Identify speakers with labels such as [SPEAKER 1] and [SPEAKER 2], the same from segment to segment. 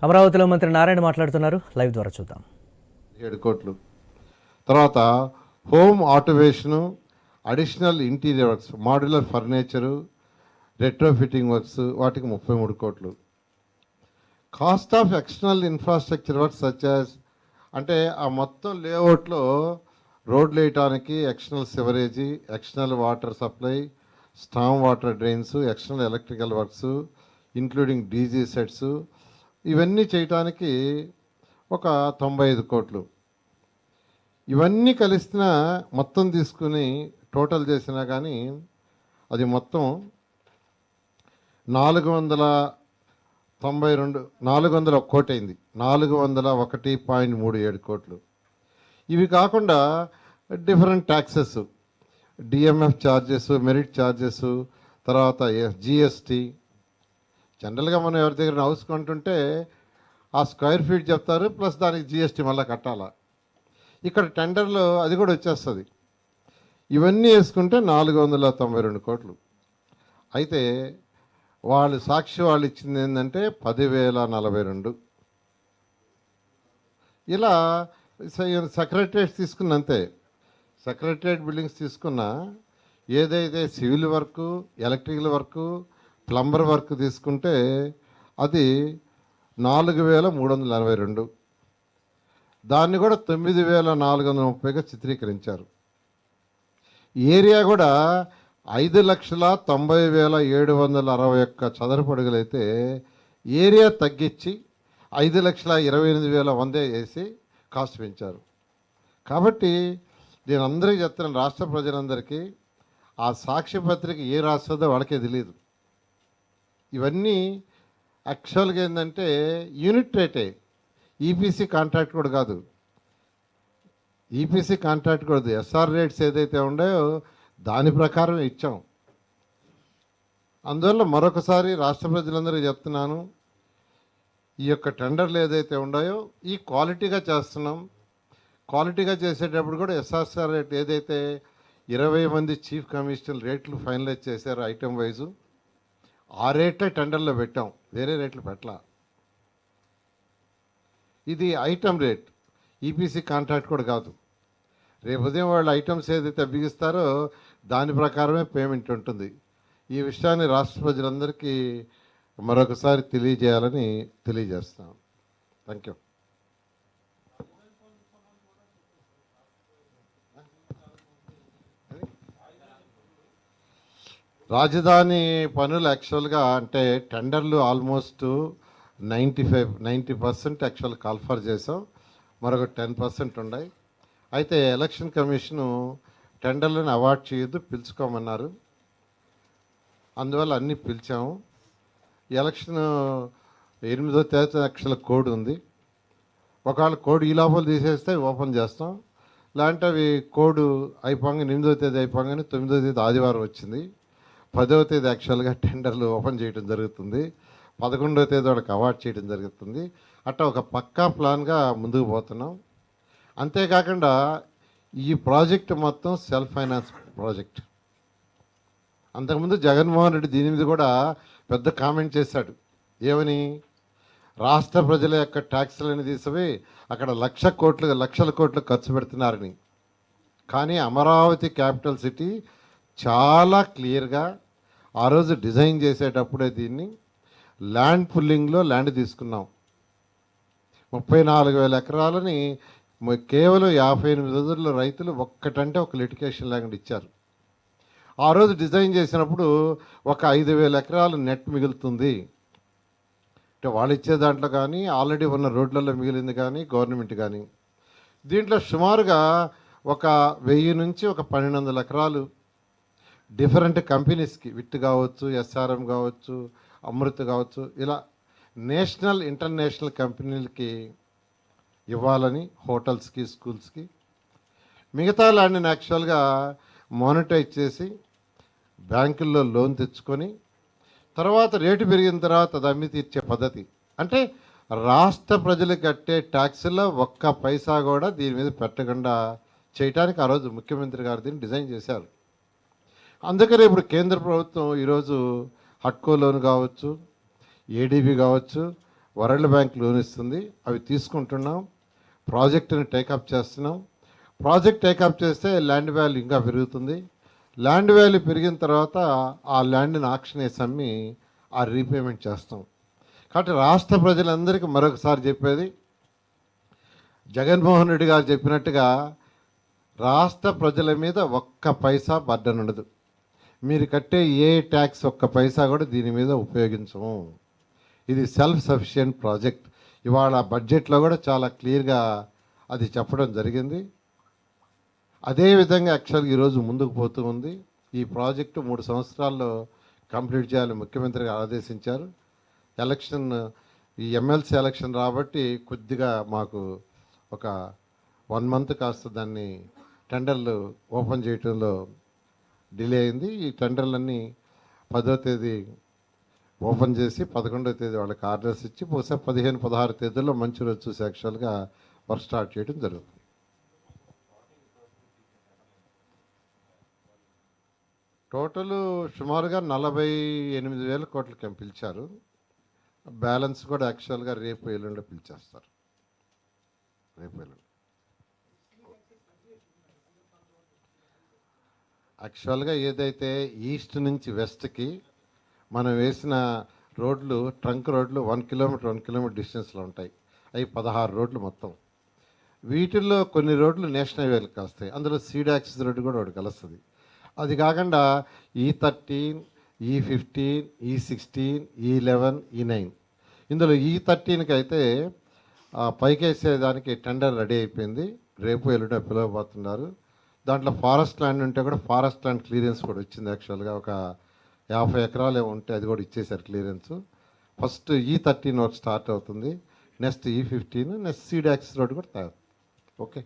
[SPEAKER 1] అమరావతిలో మంత్రి నారాయణ మాట్లాడుతున్నారు. లైవ్ ద్వారా చూద్దాం.
[SPEAKER 2] 7 కోట్లు. తర్వాత home automation, additional interior works, modular furniture, retro fitting works వాటికి 33 కోట్లు. Cost of external infrastructure works such అంటే ఆ మొత్తం లేఅవుట్లో రోడ్లు వేయటానికి external సివరేజీ, external water supply, storm water drains, external electrical works including DG sets ఇవన్నీ చేయటానికి ఒక 95 కోట్లు. ఇవన్నీ కలిసిన మొత్తం తీసుకుని టోటల్ చేసినా కానీ అది మొత్తం 401 కోటి అయింది. 401.37 కోట్లు. ఇవి కాకుండా different taxes, DMF charges, merit charges, తర్వాత జిఎస్టీ. జనరల్గా మనం ఎవరి దగ్గర హౌస్ కొంటుంటే ఆ స్క్వేర్ ఫీట్ చెప్తారు, ప్లస్ దానికి జిఎస్టీ మళ్ళీ కట్టాలా. ఇక్కడ టెండర్లో అది కూడా వచ్చేస్తుంది. ఇవన్నీ వేసుకుంటే 492 కోట్లు. అయితే వాళ్ళు సాక్షి వాళ్ళు ఇచ్చింది ఏంటంటే 10,042. ఇలా సెక్రటరియట్స్ తీసుకున్న అంతే. సెక్రటరియట్ బిల్డింగ్స్ తీసుకున్న ఏదైతే civil work, electrical work, plumber work తీసుకుంటే అది 4,342. దాన్ని కూడా 9,430గా చిత్రీకరించారు. ఏరియా కూడా 5,90,761 చదరపు అడుగులైతే ఏరియా తగ్గించి 5,28,100 వేసి కాస్ట్ పెంచారు. కాబట్టి నేను అందరికీ చెప్తున్నాను, రాష్ట్ర ప్రజలందరికీ ఆ సాక్షి పత్రిక ఏ రాస్తుందో వాళ్ళకే తెలియదు. ఇవన్నీ యాక్చువల్గా ఏంటంటే యూనిట్ రేటే, ఈపీసీ కాంట్రాక్ట్ కూడా కాదు. ఈపీసీ కాంట్రాక్ట్ కూడా ఎస్ఆర్ రేట్స్ ఏదైతే ఉన్నాయో దాని ప్రకారం ఇచ్చాం. అందువల్ల మరొకసారి రాష్ట్ర ప్రజలందరికీ చెప్తున్నాను, ఈ యొక్క టెండర్లు ఏదైతే ఉన్నాయో ఈ క్వాలిటీగా చేస్తున్నాం. క్వాలిటీగా చేసేటప్పుడు కూడా ఎస్ఆర్ఆర్ రేట్ ఏదైతే 20 మంది చీఫ్ కమిషనర్ రేట్లు ఫైనలైజ్ చేశారో ఐటమ్ వైజు, ఆ రేట్లే టెండర్లో పెట్టాం, వేరే రేట్లు పెట్టలా. ఇది ఐటమ్ రేట్, ఈపీసీ కాంట్రాక్ట్ కూడా కాదు. రేపు ఉదయం వాళ్ళు ఐటమ్స్ ఏదైతే బిగిస్తారో దాని ప్రకారమే పేమెంట్ ఉంటుంది. ఈ విషయాన్ని రాష్ట్ర ప్రజలందరికీ మరొకసారి తెలియజేయాలని తెలియజేస్తాం. Thank you. రాజధాని పనులు యాక్చువల్గా అంటే టెండర్లు ఆల్మోస్ట్ 90% యాక్చువల్ కాల్ఫర్ చేసాం, మరొక 10% ఉన్నాయి. అయితే ఎలక్షన్ కమిషను టెండర్లను అవార్డ్ చేయొద్దు, పిలుచుకోమన్నారు. అందువల్ల అన్నీ పిలిచాము. ఎలక్షన్ 8వ తేదీ యాక్చువల్ కోడ్ ఉంది. ఒకవేళ కోడ్ ఈ లోపల తీసేస్తే ఓపెన్ చేస్తాం. లేదంటే అవి కోడ్ అయిపోగానే 8వ తేదీ అయిపోగానే 9వ తేదీ ఆదివారం వచ్చింది, 10వ తేదీ యాక్చువల్గా టెండర్లు ఓపెన్ చేయడం జరుగుతుంది, 11వ తేదీ వాళ్ళకి అవార్డ్ చేయడం జరుగుతుంది. అట్లా ఒక పక్కా ప్లాన్గా ముందుకు పోతున్నాం. అంతేకాకుండా ఈ ప్రాజెక్ట్ మొత్తం సెల్ఫ్ ఫైనాన్స్ ప్రాజెక్ట్. అంతకుముందు జగన్మోహన్ రెడ్డి దీని మీద కూడా పెద్ద కామెంట్ చేశాడు. ఏమని? రాష్ట్ర ప్రజల యొక్క ట్యాక్స్లను తీసిపోయి అక్కడ లక్షల కోట్లు ఖర్చు పెడుతున్నారని. కానీ అమరావతి క్యాపిటల్ సిటీ చాలా క్లియర్గా ఆ రోజు డిజైన్ చేసేటప్పుడే దీన్ని ల్యాండ్ పుల్లింగ్లో ల్యాండ్ తీసుకున్నాం. 34,000 ఎకరాలని కేవలం 58 రోజుల్లో రైతులు ఒక్కటంటే ఒక లిటికేషన్ ల్యాండ్ ఇచ్చారు. ఆ రోజు డిజైన్ చేసినప్పుడు ఒక 5,000 ఎకరాలు నెట్ మిగులుతుంది అంటే వాళ్ళు ఇచ్చే దాంట్లో కానీ ఆల్రెడీ ఉన్న రోడ్లలో మిగిలింది కానీ గవర్నమెంట్ కానీ. దీంట్లో సుమారుగా ఒక 1000 నుంచి ఒక 1,200 ఎకరాలు డిఫరెంట్ కంపెనీస్కి, విట్ కావచ్చు, ఎస్ఆర్ఎం కావచ్చు, అమృత్ కావచ్చు, ఇలా నేషనల్ ఇంటర్నేషనల్ కంపెనీలకి ఇవ్వాలని, హోటల్స్కి, స్కూల్స్కి. మిగతా ల్యాండ్ని యాక్చువల్గా మానిటైజ్ చేసి బ్యాంకుల్లో లోన్ తెచ్చుకొని తర్వాత రేటు పెరిగిన తర్వాత అది అమ్మి తీర్చే పద్ధతి. అంటే రాష్ట్ర ప్రజలు కట్టే ట్యాక్స్లో ఒక్క పైసా కూడా దీని మీద పెట్టకుండా చేయడానికి ఆ రోజు ముఖ్యమంత్రి గారు దీన్ని డిజైన్ చేశారు. అందుకనే ఇప్పుడు కేంద్ర ప్రభుత్వం ఈరోజు హట్కో లోన్ కావచ్చు, ఏడీబీ కావచ్చు, వరల్డ్ బ్యాంక్ లోన్ ఇస్తుంది, అవి తీసుకుంటున్నాం. ప్రాజెక్టుని టేకప్ చేస్తున్నాం. ప్రాజెక్ట్ టేకప్ చేస్తే ల్యాండ్ వాల్యూ ఇంకా పెరుగుతుంది. ల్యాండ్ వాల్యూ పెరిగిన తర్వాత ఆ ల్యాండ్ని ఆక్షన్ వేసి అమ్మి ఆ రీపేమెంట్ చేస్తాం. కాబట్టి రాష్ట్ర ప్రజలందరికీ మరొకసారి చెప్పేది, జగన్మోహన్ రెడ్డి గారు చెప్పినట్టుగా రాష్ట్ర ప్రజల మీద ఒక్క పైసా బర్డన్ ఉండదు. మీరు కట్టే ఏ ట్యాక్స్ ఒక్క పైసా కూడా దీని మీద ఉపయోగించము. ఇది సెల్ఫ్ సఫిషియెంట్ ప్రాజెక్ట్. ఇవాళ బడ్జెట్లో కూడా చాలా క్లియర్గా అది చెప్పడం జరిగింది. అదేవిధంగా యాక్చువల్గా ఈరోజు ముందుకు పోతూ ఉంది. ఈ ప్రాజెక్టు 3 సంవత్సరాల్లో కంప్లీట్ చేయాలని ముఖ్యమంత్రి గారు ఆదేశించారు. ఈ ఎమ్మెల్సీ ఎలక్షన్ రాబట్టి కొద్దిగా మాకు ఒక 1 మంత్ కాస్త దాన్ని టెండర్లు ఓపెన్ చేయడంలో డిలే అయింది. ఈ టెండర్లన్నీ 10వ తేదీ ఓపెన్ చేసి 11వ తేదీ వాళ్ళకి ఆర్డర్స్ ఇచ్చి బహుశా 15-16 తేదీల్లో మంచి రోజు చూసి యాక్చువల్గా వర్క్ స్టార్ట్ చేయడం జరుగుతుంది. టోటల్ సుమారుగా 48,000 కోట్లకి పిలిచారు. బ్యాలెన్స్ కూడా యాక్చువల్గా రేపు ఎల్లుండి పిలిచేస్తారు. రేపు ఎల్లుండి యాక్చువల్గా ఏదైతే ఈస్ట్ నుంచి వెస్ట్కి మనం వేసిన రోడ్లు, ట్రంక్ రోడ్లు 1 కిలోమీటర్ డిస్టెన్స్లో ఉంటాయి. అవి 16 రోడ్లు మొత్తం. వీటిల్లో కొన్ని రోడ్లు నేషనల్ హైవేలకు వస్తాయి. అందులో సీడ్ యాక్సిస్ రోడ్డు కూడా ఒకటి కలుస్తుంది. అది కాకుండా E13, E15, E16, E11, E9. ఇందులో E13కి అయితే పైకేసేదానికి టెండర్ రెడీ అయిపోయింది. రేపు ఎల్లుండి పిలవబోతున్నారు. దాంట్లో ఫారెస్ట్ ల్యాండ్ ఉంటే కూడా ఫారెస్ట్ ల్యాండ్ క్లియరెన్స్ కూడా వచ్చింది. యాక్చువల్గా ఒక 50 ఎకరాలు ఉంటే అది కూడా ఇచ్చేసారు clearance. First E13 work start అవుతుంది. Next E15, next seed access road కూడా తయారు. ఓకే.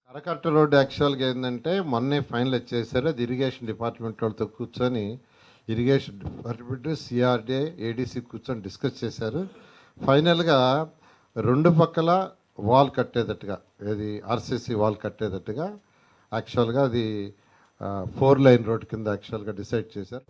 [SPEAKER 2] కరకట్ట రోడ్డు యాక్చువల్గా ఏంటంటే మొన్నే ఫైనల్ చేశారు. అది ఇరిగేషన్ డిపార్ట్మెంట్ వాళ్ళతో కూర్చొని ఇరిగేషన్ డిపార్ట్మెంట్, సిఆర్డే, ఏడీసీ కూర్చొని డిస్కస్ చేశారు. ఫైనల్గా 2 పక్కల వాల్ కట్టేటట్టుగా, ఏది ఆర్సీసీ వాల్ కట్టేటట్టుగా యాక్చువల్గా అది 4 లైన్ రోడ్ కింద యాక్చువల్గా డిసైడ్ చేశారు.